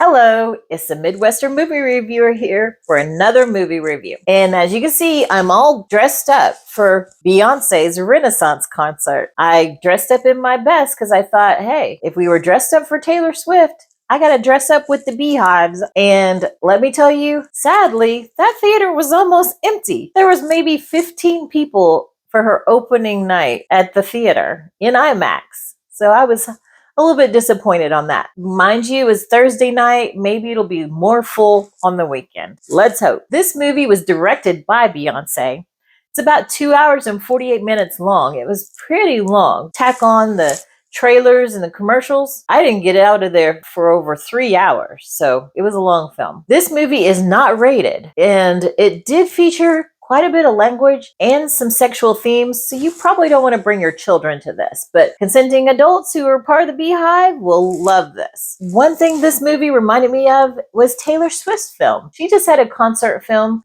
Hello, it's the Midwestern movie reviewer here for another movie review. And as you can see, I'm all dressed up for Beyonce's Renaissance concert. I dressed up in my best because I thought, hey, if we were dressed up for Taylor Swift, I got to dress up with the beehives. And let me tell you, sadly, that theater was almost empty. There was maybe 15 people for her opening night at the theater in IMAX. So I was a little bit disappointed on that. Mind you, it's Thursday night. Maybe it'll be more full on the weekend. Let's hope. This movie was directed by Beyonce. It's about 2 hours and 48 minutes long. It was pretty long. Tack on the trailers and the commercials. I didn't get out of there for over 3 hours, so it was a long film. This movie is not rated, and it did feature quite a bit of language and some sexual themes, so you probably don't want to bring your children to this. But consenting adults who are part of the Beehive will love this. One thing this movie reminded me of was Taylor Swift's film. She just had a concert film,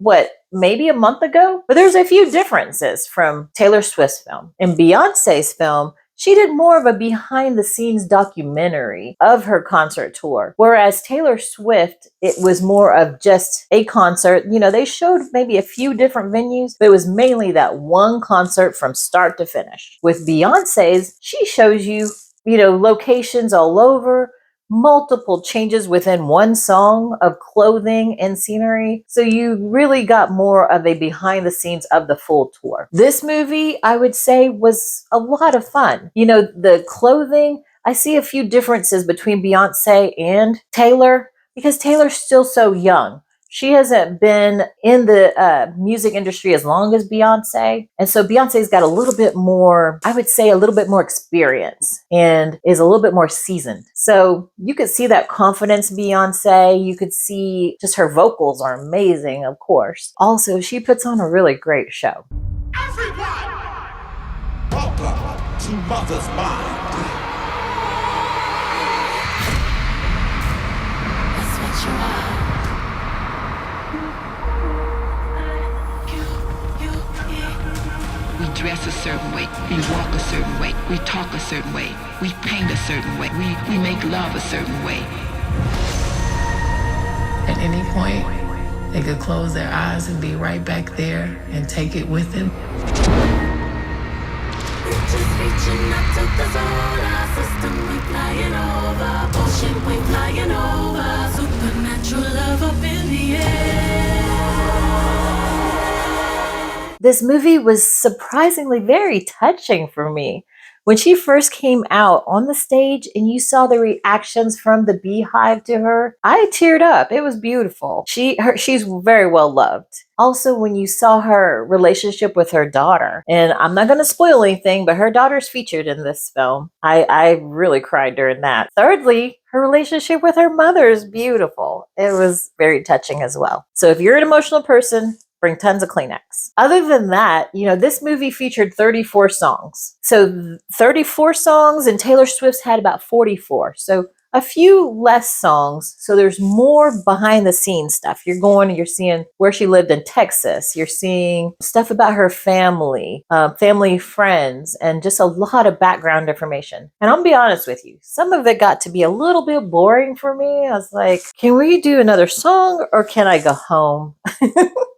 maybe a month ago? But there's a few differences from Taylor Swift's film. In Beyonce's film, she did more of a behind-the-scenes documentary of her concert tour, whereas Taylor Swift, it was more of just a concert. You know, they showed maybe a few different venues, but it was mainly that one concert from start to finish. With Beyonce's, she shows you, locations all over, multiple changes within one song of clothing and scenery. So you really got more of a behind the scenes of the full tour. This movie, I would say, was a lot of fun. The clothing, I see a few differences between Beyonce and Taylor because Taylor's still so young. She hasn't been in the music industry as long as Beyonce. And so Beyonce's got a little bit more, I would say a little bit more experience and is a little bit more seasoned. So you could see that confidence in Beyonce. You could see just her vocals are amazing, of course. Also, she puts on a really great show. Everyone, welcome to Mother's Mind. That's what you are. We dress a certain way, we walk a certain way, we talk a certain way, we paint a certain way, we make love a certain way. At any point, they could close their eyes and be right back there and take it with them. Reaching up to the solar system, we flying over, ocean we flying over, supernatural love up in the air. This movie was surprisingly very touching for me. When she first came out on the stage and you saw the reactions from the Beehive to her, I teared up. It was beautiful. She's very well loved. Also, when you saw her relationship with her daughter, and I'm not going to spoil anything, but her daughter's featured in this film. I really cried during that. Thirdly, her relationship with her mother is beautiful. It was very touching as well. So if you're an emotional person, bring tons of Kleenex. Other than that, this movie featured 34 songs. So 34 songs and Taylor Swift's had about 44. So a few less songs. So there's more behind the scenes stuff. You're going and you're seeing where she lived in Texas. You're seeing stuff about her family, family, friends, and just a lot of background information. And I'll be honest with you, some of it got to be a little bit boring for me. I was like, can we do another song or can I go home?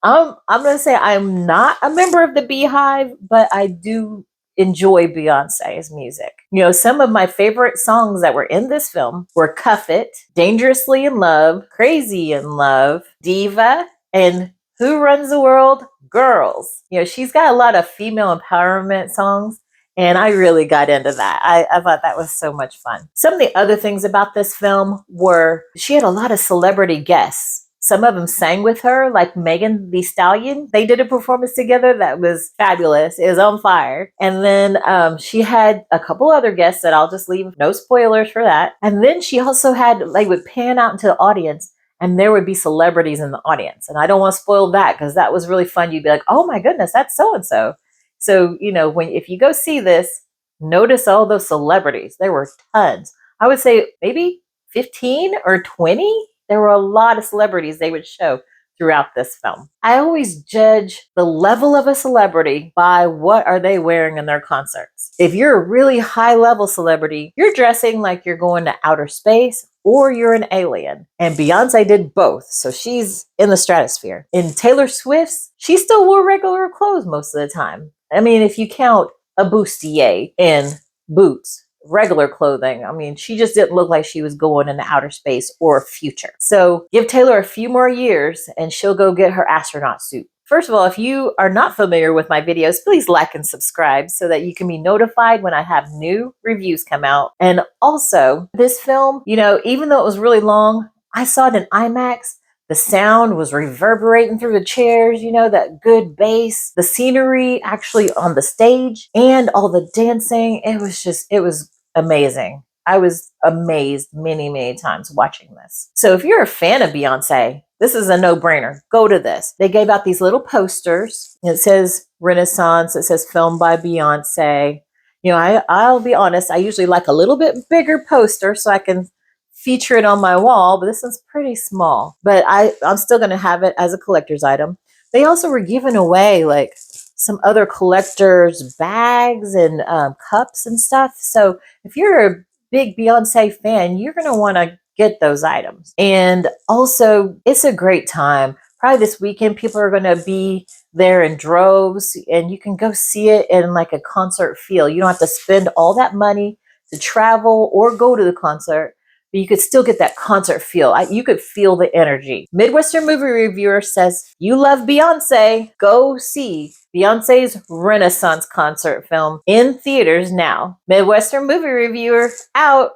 I'm going to say I'm not a member of the Beehive, but I do enjoy Beyonce's music. Some of my favorite songs that were in this film were Cuff It, Dangerously in Love, Crazy in Love, Diva, and Who Runs the World? Girls. She's got a lot of female empowerment songs, and I really got into that. I thought that was so much fun. Some of the other things about this film were she had a lot of celebrity guests. Some of them sang with her, like Megan Thee Stallion. They did a performance together that was fabulous. It was on fire. And then she had a couple other guests that I'll just leave no spoilers for that. And then she also had, would pan out into the audience and there would be celebrities in the audience. And I don't want to spoil that because that was really fun. You'd be like, oh my goodness, that's so-and-so. So, if you go see this, notice all those celebrities. There were tons. I would say maybe 15 or 20. There were a lot of celebrities they would show throughout this film. I always judge the level of a celebrity by what are they wearing in their concerts. If you're a really high level celebrity, you're dressing like you're going to outer space or you're an alien. And Beyonce did both, so she's in the stratosphere. In Taylor Swift's, she still wore regular clothes most of the time. I mean, if you count a bustier and boots, regular clothing. I mean, she just didn't look like she was going into outer space or future. So give Taylor a few more years and she'll go get her astronaut suit. First of all, if you are not familiar with my videos, please like and subscribe so that you can be notified when I have new reviews come out. And also, this film, you know, even though it was really long, I saw it in IMAX. The sound was reverberating through the chairs, you know, that good bass, the scenery actually on the stage, and all the dancing. It was amazing. I was amazed many, many times watching this. So if you're a fan of Beyonce, this is a no-brainer. Go to this. They gave out these little posters. It says Renaissance. It says filmed by Beyonce. You know, I'll be honest, I usually like a little bit bigger poster so I can feature it on my wall, but this one's pretty small. But I'm still going to have it as a collector's item. They also were giving away like some other collectors' bags and cups and stuff. So if you're a big Beyonce fan, you're going to want to get those items. And also, it's a great time. Probably this weekend, people are going to be there in droves, and you can go see it in like a concert feel. You don't have to spend all that money to travel or go to the concert, but you could still get that concert feel. You could feel the energy. Midwestern Movie Reviewer says, you love Beyonce, go see Beyonce's Renaissance concert film in theaters now. Midwestern Movie Reviewer out.